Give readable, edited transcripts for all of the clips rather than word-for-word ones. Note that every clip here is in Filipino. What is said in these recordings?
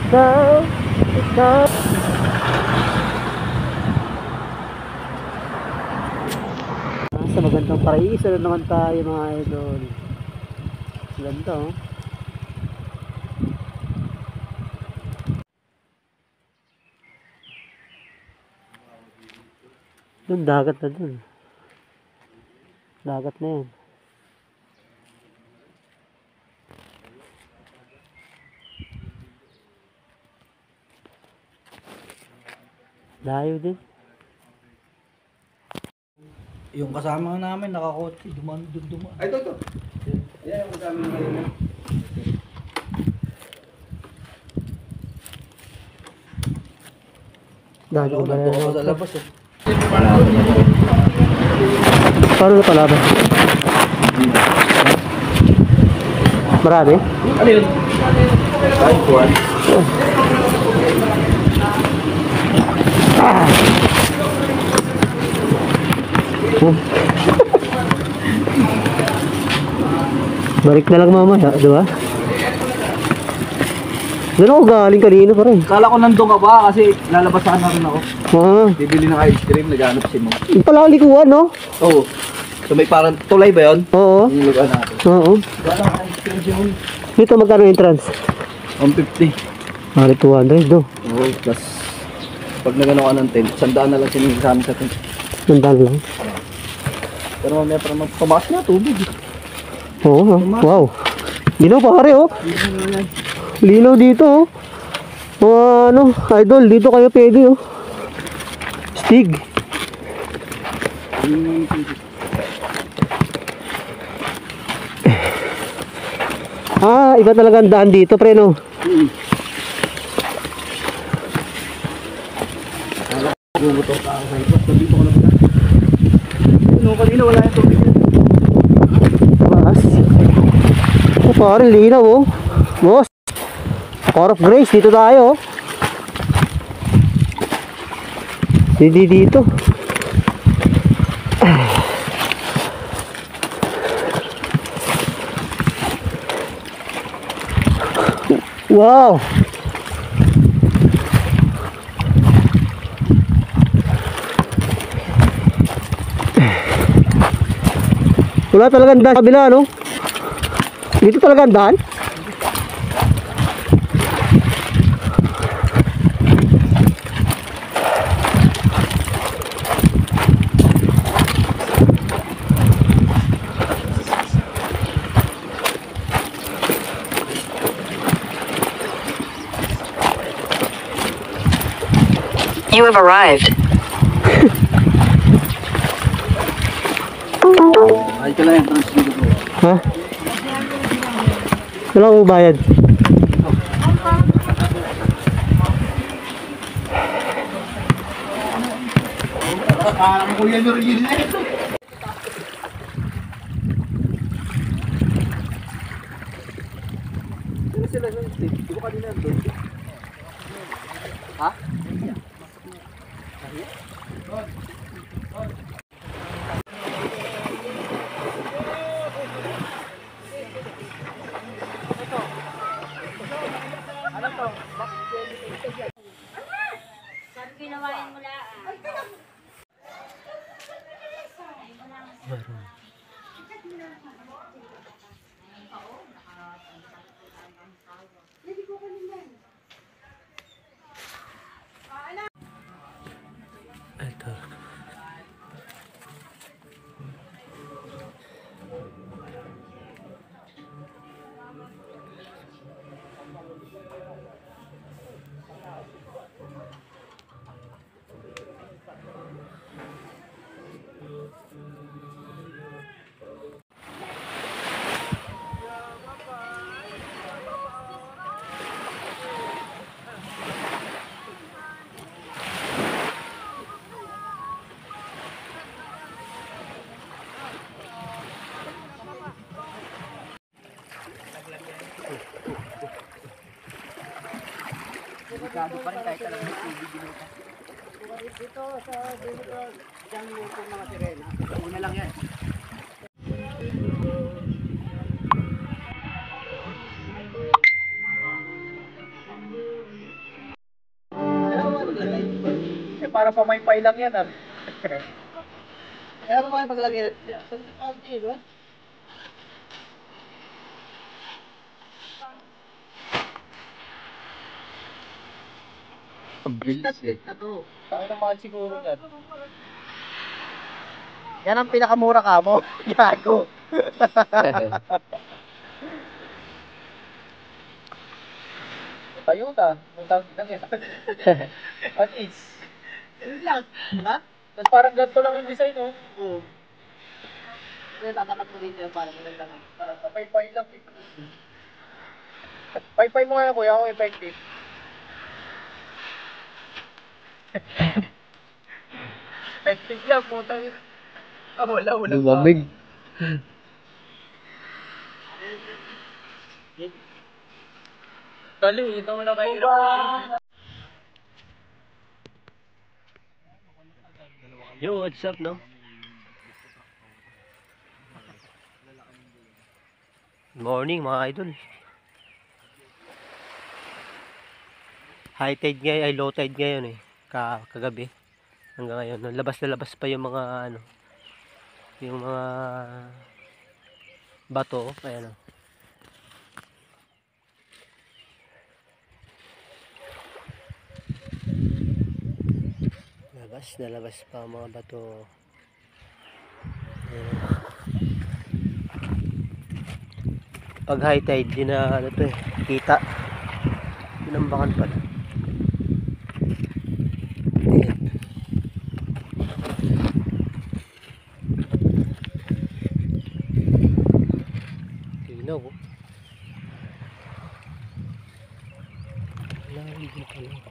ikaw, ikaw. Nasa magandang paraiso na naman tayo mga idol. Ganda oh. Doon dagat na doon. Dagat na yan. Layo din. Yung kasama namin nakakotse, dumaan. Ay, ito. Yan yung kasama namin. Dahil ko ba yan? Sa labas eh. Paano na palaban? Marami? Ano yun? Ay, kuwan. Balik na lang mamaya, di ba? Doon ako galing kanina pa rin. Kala ko nandun ka ba kasi lalabas na rin ako. Bibili ng ice cream, naghanap si Mo. Yung pala likuan, no? Oo. So may parang tulay ba yun? Oo. Yung lugar natin. Oo. Walang ice cream yun. Dito magkano entrance? 150. Mali 200, no? Oo, plus pag nagano ka ng tent, 100 na lang sinigil sa amin sa tent. Nandaan lang. Pero mamaya parang magpamakas na tubig. Oo, wow. Linaw pare, oh. Linaw dito, oh. Mga ano, idol, dito kayo pwede, oh. Stig. Ah, iba talaga ang daan dito, pre, no? Bumutok ka sa ito. So dito ko na pala. Ano, kanina wala yung tubig. Baas. Oh, pare, linaw, oh. Boss. Core of Grace, dito tayo, oh. Dito. Wow. Wala talagang daan sa kabila, no? Dito talagang daan? You have arrived. Ay, ito lang yung transmitter ko. Ha? Wala akong bayad. Parang kuya nyo rin na ito. Sino sila ng stick? Di ko kanina doon. Ha? Ginawain mo lang. Ito. Delikado pa rin kahit talagang tubig dito. Dito sa dito, dyan yung mga sirena. Una lang yan. para pamaypay lang yan ah. Kaya ano ba yung paglagay? Ang bilis eh. Kaya naman siguro yan. Yan ang pinakamura ka mo. Gago. Tayo na. Muntang lang yan. At is. Yun lang. Ha? Tapos parang ganito lang yung design oh. Oo. Kaya tatakat mo dito para maganda nga. Parang papaypay lang. Paypay mo nga kuya kung effective. Effective lang, putang ina. Ah, wala. Lumamig. Dali, ito mo na kayo. Yo, what's up, no? Morning, mga idol. High tide ngayon, ay low tide ngayon eh. Kagabi. Hanggang ngayon. Labas na labas pa yung mga ano. Yung mga bato. Ayan o. Labas pa ang mga bato. Ayan. Pag high tide, di na ano to eh, kita. Pinambakan pala. Ayan. Tinaw ko. Lalim din pala.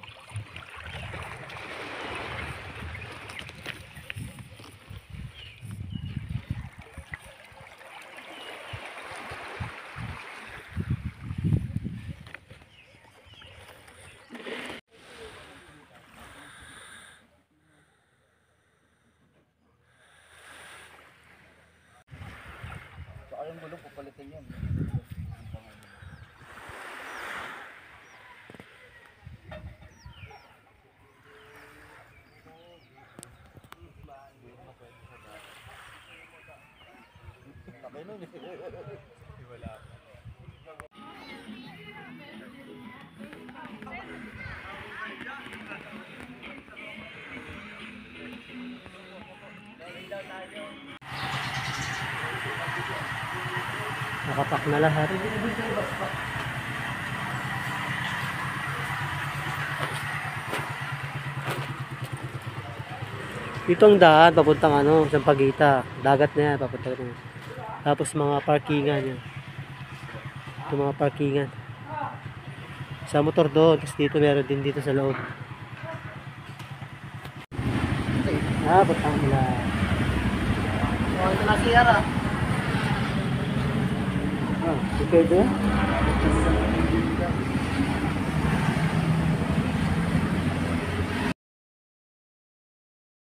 Saka yung gulong papalitin yan. Nakapak na lahat. Ito ang daan, papuntang ano, Sampaguita. Dagat na yan, papunta na. Tapos mga parkingan yan. Ito mga parkingan. Sa motor doon, tapos dito meron din dito sa loob. Putang nila. Oh, ito na siya ra. Okay doon?